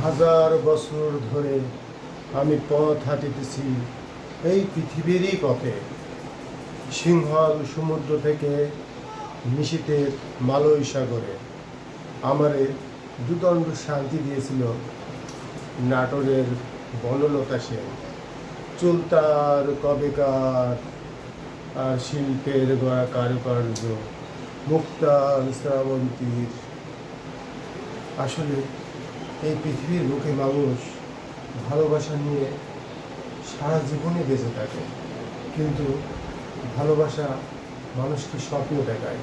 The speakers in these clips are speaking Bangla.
হাজার বছর ধরে আমি পথ হাঁটিতেছি এই পৃথিবীরই পথে। সিংহল সমুদ্র থেকে নিশীথের মালয় সাগরে আমারে দুদণ্ড শান্তি দিয়েছিল নাটোরের বনলতা সেন। চুলতার কবেকার আর শিল্পের গড়া কারুকার্য, মুক্তার শ্রাবন্তীর। আসলে এই পৃথিবীর বুকে মানুষ ভালোবাসা নিয়ে সারা জীবনে বেঁচে থাকে, কিন্তু ভালোবাসা মানুষকে স্বপ্ন দেখায়।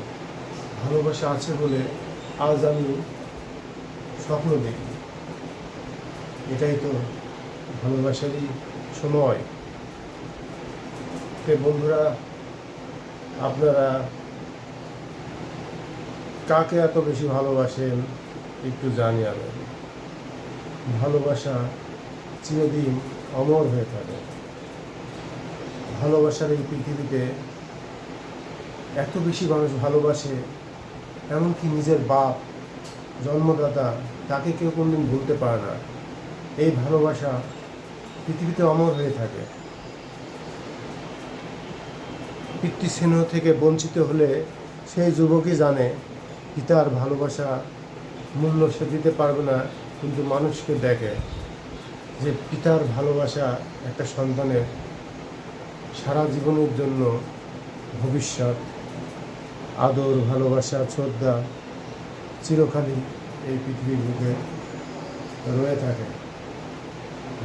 ভালোবাসা আছে বলে আজ আমি স্বপ্ন দেখি। এটাই তো ভালোবাসারই সময়। বন্ধুরা, আপনারা কাকে এত বেশি ভালোবাসেন একটু জানিয়ে। ভালোবাসা চিরদিন অমর হয়ে থাকে। ভালোবাসার এই পৃথিবীতে এত বেশি মানুষ ভালোবাসে, এমনকি নিজের বাপ, জন্মদাতা, তাকে কেউ কোনদিন ভুলতে পারে না। এই ভালোবাসা পৃথিবীতে অমর হয়ে থাকে। পিতৃস্নেহ থেকে বঞ্চিত হলে সেই যুবকই জানে পিতার ভালোবাসা মূল্য সে দিতে পারবে না, কিন্তু মানুষকে দেখে যে পিতার ভালোবাসা একটা সন্তানের সারা জীবনের জন্য ভবিষ্যৎ। আদর, ভালোবাসা, শ্রদ্ধা চিরকালই এই পৃথিবীর বুকে রয়ে থাকে।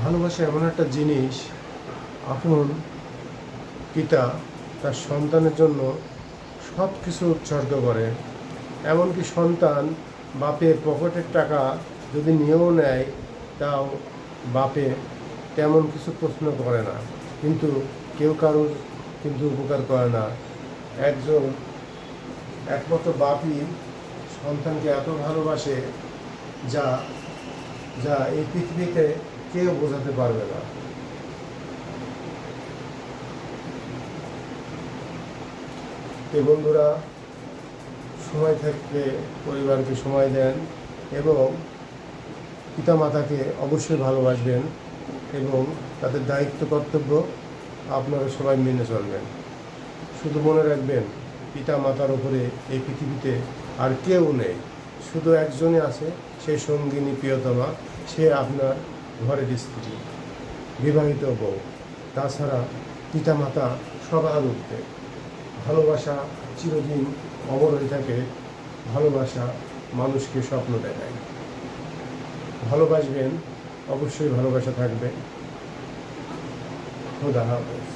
ভালোবাসা এমন একটা জিনিস, আপন পিতা তার সন্তানের জন্য সব কিছু উৎসর্গ করে। এমনকি সন্তান বাপের পকেটের টাকা যদি নিয়েও নেয়, তাও বাপে তেমন কিছু প্রশ্ন করে না, কিন্তু কেউ কারোর কিন্তু উপকার করে না। একমাত্র বাপই সন্তানকে এত ভালোবাসে যা যা এই পৃথিবীতে কেউ বোঝাতে পারবে না। বন্ধুরা, সময় থাকলে পরিবারকে সময় দেন এবং পিতামাতাকে অবশ্যই ভালোবাসবেন এবং তাদের দায়িত্ব কর্তব্য আপনারা সবাই মেনে চলবেন। শুধু মনে রাখবেন, পিতা মাতার উপরে এই পৃথিবীতে আর কেউ নেই, শুধু একজনই আছে, সেই সঙ্গিনী প্রিয়তমা, সে আপনার ঘরের স্ত্রী, বিবাহিত বউ। তাছাড়া পিতামাতা সবার ঊর্ধ্বে। ভালোবাসা চিরদিন অমর হয়ে থাকে। ভালোবাসা মানুষকে স্বপ্ন দেখায়। ভালোবাসবেন, অবশ্যই ভালোবাসা থাকবে। খোদা হাফেজ।